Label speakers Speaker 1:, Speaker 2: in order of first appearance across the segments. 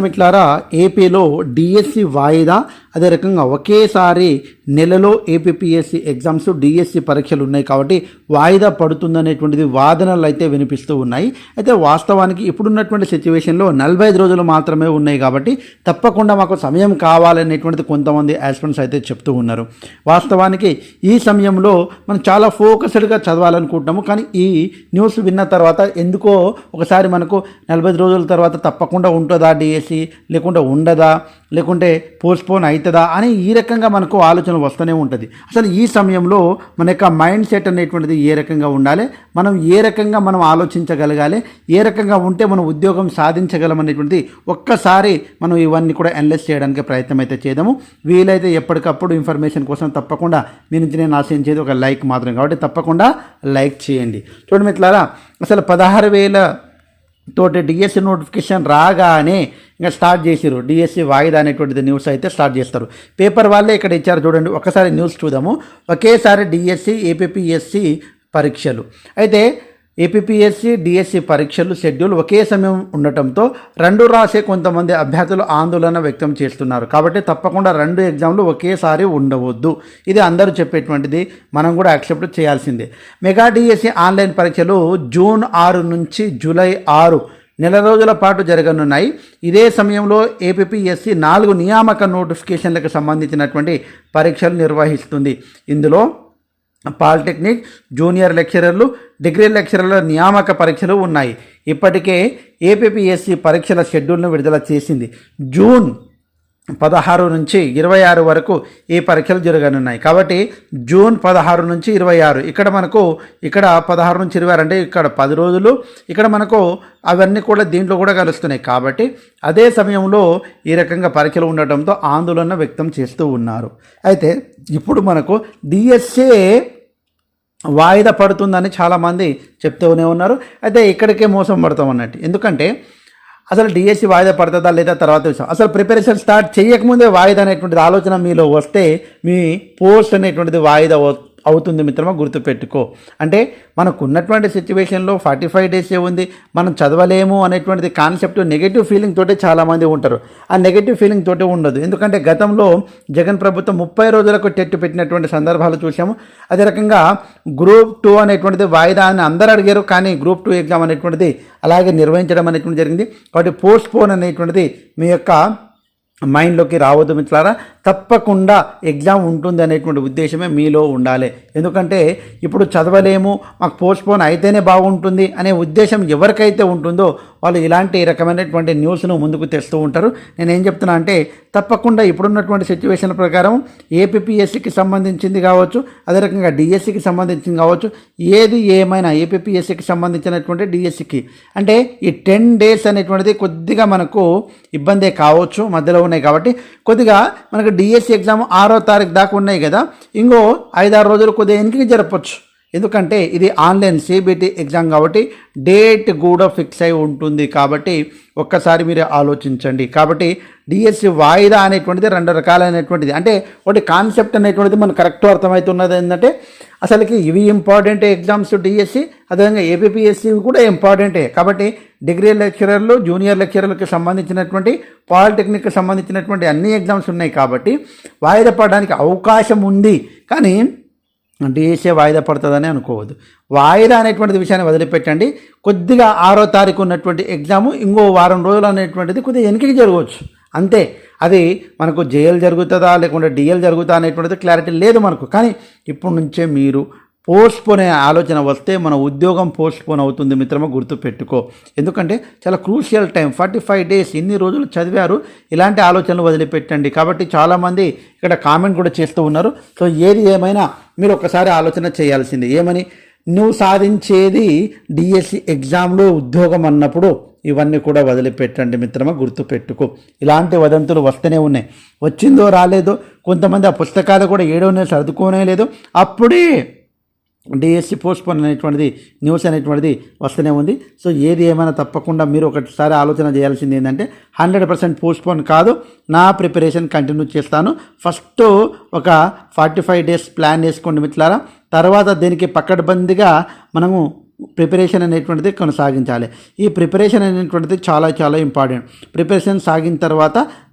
Speaker 1: మిత్రులారా, ఏపీలో డిఎస్సి వాయిదా, అదే రకంగా ఒకేసారి నెలలో ఏపీపీఎస్సి ఎగ్జామ్స్ డిఎస్సి పరీక్షలు ఉన్నాయి కాబట్టి వాయిదా పడుతుందనేటువంటిది వాదనలు అయితే వినిపిస్తూ ఉన్నాయి. అయితే వాస్తవానికి ఇప్పుడున్నటువంటి సిచ్యువేషన్లో 45 రోజులు మాత్రమే ఉన్నాయి కాబట్టి తప్పకుండా మాకు సమయం కావాలనేటువంటిది కొంతమంది ఆస్పిరెంట్స్ అయితే చెప్తూ ఉన్నారు. వాస్తవానికి ఈ సమయంలో మనం చాలా ఫోకస్డ్గా చదవాలనుకుంటున్నాము. కానీ ఈ న్యూస్ విన్న తర్వాత ఎందుకో ఒకసారి మనకు 45 రోజుల తర్వాత తప్పకుండా ఉంటుందా డిఎస్సి, లేకుంటే ఉండదా, లేకుంటే పోస్ట్పోన్ అవుతుందా అని ఈ రకంగా మనకు ఆలోచన వస్తూనే ఉంటుంది. అసలు ఈ సమయంలో మన యొక్క మైండ్ సెట్ అనేటువంటిది ఏ రకంగా ఉండాలి, మనం ఏ రకంగా మనం ఆలోచించగలగాలి, ఏ రకంగా ఉంటే మనం ఉద్యోగం సాధించగలం అనేటువంటిది ఒక్కసారి మనం ఇవన్నీ కూడా అనలైజ్ చేయడానికి ప్రయత్నం అయితే చేద్దాము. వీలైతే ఎప్పటికప్పుడు ఇన్ఫర్మేషన్ కోసం తప్పకుండా మీ నుంచి నేను ఆశించేది ఒక లైక్ మాత్రం, కాబట్టి తప్పకుండా లైక్ చేయండి. చూడండి మిత్రులారా, అసలు 16,000 తోటి డిఎస్సి నోటిఫికేషన్ రాగానే ఇంకా స్టార్ట్ చేసిరు డిఎస్సి వాయిదా అనేటువంటిది న్యూస్ అయితే స్టార్ట్ చేస్తారు. పేపర్ వాళ్ళే ఇక్కడ ఇచ్చారు చూడండి, ఒకసారి న్యూస్ చూద్దాము. ఒకేసారి డిఎస్సి ఏపీపీఎస్సి పరీక్షలు. అయితే ఏపీపీఎస్సి డిఎస్సి పరీక్షలు షెడ్యూల్ ఒకే సమయం ఉండటంతో రెండు రాసే కొంతమంది అభ్యర్థులు ఆందోళన వ్యక్తం చేస్తున్నారు. కాబట్టి తప్పకుండా 2 ఎగ్జామ్లు ఒకేసారి ఉండవద్దు, ఇది అందరూ చెప్పేటువంటిది, మనం కూడా యాక్సెప్ట్ చేయాల్సిందే. మెగా డిఎస్సి ఆన్లైన్ పరీక్షలు జూన్ 6 నుంచి జూలై 6 నెల రోజుల పాటు జరగనున్నాయి. ఇదే సమయంలో ఏపీపీఎస్సి 4 నియామక నోటిఫికేషన్లకు సంబంధించినటువంటి పరీక్షలు నిర్వహిస్తుంది. ఇందులో పాలిటెక్నిక్, జూనియర్ లెక్చరర్లు, డిగ్రీ లెక్చరర్ల నియామక పరీక్షలు ఉన్నాయి. ఇప్పటికే ఏపీపీఎస్సి పరీక్షల షెడ్యూల్ను విడుదల చేసింది. జూన్ 16 నుంచి 26 వరకు ఈ పరీక్షలు జరగనున్నాయి. కాబట్టి జూన్ 16 నుంచి 26, ఇక్కడ మనకు ఇక్కడ 16 నుంచి 26 అంటే ఇక్కడ 10 రోజులు, ఇక్కడ మనకు అవన్నీ కూడా దీంట్లో కూడా కలుస్తున్నాయి. కాబట్టి అదే సమయంలో ఈ రకంగా పరీక్షలు ఉండటంతో ఆందోళన వ్యక్తం చేస్తూ ఉన్నారు. అయితే ఇప్పుడు మనకు డిఎస్సి వాయిదా పడుతుందని చాలామంది చెప్తూనే ఉన్నారు. అయితే ఇక్కడికే మోసం పడతాం అన్నట్టు. ఎందుకంటే అసలు డిఎస్సి వాయిదా పడుతుందా లేదా తర్వాత విషయం, అసలు ప్రిపరేషన్ స్టార్ట్ చేయకముందే వాయిదా అనేటువంటిది ఆలోచన మీలో వస్తే మీ పోస్ట్ అనేటువంటిది వాయిదా అవుతుంది మిత్రమా, గుర్తుపెట్టుకో. అంటే మనకు ఉన్నటువంటి సిచ్యువేషన్లో 45 డేసే ఉంది, మనం చదవలేము అనేటువంటిది కాన్సెప్ట్, నెగిటివ్ ఫీలింగ్ తోటే చాలామంది ఉంటారు. ఆ నెగిటివ్ ఫీలింగ్ తోటే ఉండదు. ఎందుకంటే గతంలో జగన్ ప్రభుత్వం 30 రోజులకు టెట్ పెట్టినటువంటి సందర్భాలు చూసాము. అదే రకంగా గ్రూప్ 2 అనేటువంటిది వాయిదా అని అందరూ అడిగారు, కానీ గ్రూప్ 2 ఎగ్జామ్ అనేటువంటిది అలాగే నిర్వహించడం అనేటువంటిది జరిగింది. కాబట్టి పోస్ట్పోన్ అనేటువంటిది మీ యొక్క మైండ్లోకి రావద్దు మిత్రులారా. తప్పకుండా ఎగ్జామ్ ఉంటుంది అనేటువంటి ఉద్దేశమే మీలో ఉండాలి. ఎందుకంటే ఇప్పుడు చదవలేము, మాకు పోస్ట్పోన్ అయితేనే బాగుంటుంది అనే ఉద్దేశం ఎవరికైతే ఉంటుందో వాళ్ళు ఇలాంటి రకమైనటువంటి న్యూస్ను ముందుకు తెస్తూ ఉంటారు. నేనేం చెప్తున్నా అంటే తప్పకుండా ఇప్పుడున్నటువంటి సిచ్యువేషన్ ప్రకారం ఏపీపీఎస్సికి సంబంధించింది కావచ్చు, అదే రకంగా డిఎస్సికి సంబంధించింది కావచ్చు, ఏది ఏమైనా ఏపీపీఎస్సికి సంబంధించినటువంటి డిఎస్సికి అంటే ఈ 10 డేస్ అనేటువంటిది కొద్దిగా మనకు ఇబ్బందే కావచ్చు, మధ్యలో ఉన్నాయి. కాబట్టి కొద్దిగా మనకు డిఎస్సి ఎగ్జామ్ 6వ తారీఖు దాకా ఉన్నాయి కదా, ఇంకో 5-6 రోజులు కొద్దిగా వెనక్కి జరపచ్చు. ఎందుకంటే ఇది ఆన్లైన్ సిబిటి ఎగ్జామ్ కాబట్టి డేట్ కూడా ఫిక్స్ అయి ఉంటుంది. కాబట్టి ఒక్కసారి మీరు ఆలోచించండి. కాబట్టి డిఎస్సి వాయిదా అనేటువంటిది 2 రకాలైనటువంటిది. అంటే ఒకటి కాన్సెప్ట్ అనేటువంటిది మనకు కరెక్ట్ అర్థమవుతున్నది ఏంటంటే అసలుకి ఇవి ఇంపార్టెంటే ఎగ్జామ్స్ డిఎస్సి, అదేవిధంగా ఏపీపీఎస్సి కూడా ఇంపార్టెంటే. కాబట్టి డిగ్రీ లెక్చరర్లు, జూనియర్ లెక్చరర్లకు సంబంధించినటువంటి, పాలిటెక్నిక్కి సంబంధించినటువంటి అన్ని ఎగ్జామ్స్ ఉన్నాయి. కాబట్టి వాయిదా పడడానికి అవకాశం ఉంది. కానీ డిఎస్సి వాయిదా పడుతుందని అనుకోవద్దు. వాయిదా అనేటువంటిది విషయాన్ని వదిలిపెట్టండి. కొద్దిగా 6వ తారీఖు ఉన్నటువంటి ఎగ్జాము ఇంకో వారం రోజులు అనేటువంటిది కొద్దిగా వెనక్కి జరగవచ్చు అంతే. అది మనకు జేఎల్ జరుగుతుందా లేకుంటే డిఎల్ జరుగుతుందా అనేటువంటిది క్లారిటీ లేదు మనకు. కానీ ఇప్పటి నుంచే మీరు పోస్ట్పోన్ అనే ఆలోచన వస్తే మన ఉద్యోగం పోస్ట్పోన్ అవుతుంది మిత్రమా, గుర్తుపెట్టుకో. ఎందుకంటే చాలా క్రూషియల్ టైం, 45 డేస్, ఇన్ని రోజులు చదివారు, ఇలాంటి ఆలోచనలు వదిలిపెట్టండి. కాబట్టి చాలామంది ఇక్కడ కామెంట్ కూడా చేస్తూ ఉన్నారు. సో ఏది ఏమైనా మీరు ఒకసారి ఆలోచన చేయాల్సింది ఏమని, నువ్వు సాధించేది డిఎస్సి ఎగ్జామ్లో ఉద్యోగం అన్నప్పుడు ఇవన్నీ కూడా వదిలిపెట్టండి మిత్రమా, గుర్తుపెట్టుకో. ఇలాంటి వదంతులు వస్తూనే ఉన్నాయి. వచ్చిందో రాలేదో, కొంతమంది ఆ పుస్తకాలు కూడా 7వ నెల సర్దుకోనే లేదు, అప్పుడే డిఎస్సి పోస్ట్పోన్ అనేటువంటిది న్యూస్ అనేటువంటిది వస్తూనే ఉంది. సో ఏది ఏమైనా తప్పకుండా మీరు ఒకసారి ఆలోచన చేయాల్సింది ఏంటంటే 100% పోస్ట్పోన్ కాదు, నా ప్రిపరేషన్ కంటిన్యూ చేస్తాను. ఫస్ట్ ఒక 45 డేస్ ప్లాన్ చేసుకోండి మిత్రులారా. తర్వాత దీనికి పక్కడబందిగా మనము ప్రిపరేషన్ అనేటువంటిది కొనసాగించాలి. ఈ ప్రిపరేషన్ అనేటువంటిది చాలా చాలా ఇంపార్టెంట్. ప్రిపరేషన్ సాగిన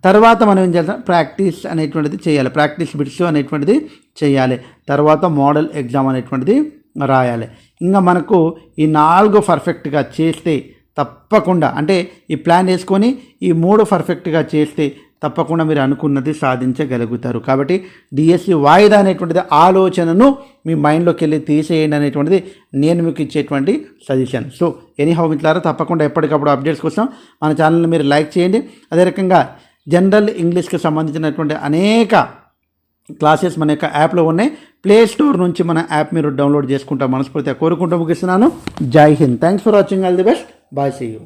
Speaker 1: తర్వాత మనం ఏం చేయాలి, ప్రాక్టీస్ అనేటువంటిది చేయాలి. ప్రాక్టీస్ బిట్స్ అనేటువంటిది చేయాలి. తర్వాత మోడల్ ఎగ్జామ్ అనేటువంటిది రాయాలి. ఇంకా మనకు ఈ 4 పర్ఫెక్ట్గా చేస్తే తప్పకుండా, అంటే ఈ ప్లాన్ వేసుకొని ఈ 3 పర్ఫెక్ట్గా చేస్తే తప్పకుండా మీరు అనుకున్నది సాధించగలుగుతారు. కాబట్టి డిఎస్సి వాయిదా అనేటువంటిది ఆలోచనను మీ మైండ్లోకి వెళ్ళి తీసేయండి అనేటువంటిది నేను మీకు ఇచ్చేటువంటి సజెషన్. సో ఎనీహౌ మిత్రులారా, తప్పకుండా ఎప్పటికప్పుడు అప్డేట్స్ కోసం మన ఛానల్ని మీరు లైక్ చేయండి. అదే రకంగా జనరల్ ఇంగ్లీష్కి సంబంధించినటువంటి అనేక క్లాసెస్ మన యొక్క యాప్లో ఉన్నాయి. ప్లే స్టోర్ నుంచి మన యాప్ మీరు డౌన్లోడ్ చేసుకుంటా మనస్ఫూర్తిగా కోరుకుంటూ ముగిస్తున్నాను. Jai Hind. Thanks for watching. All the best. Bye. See you.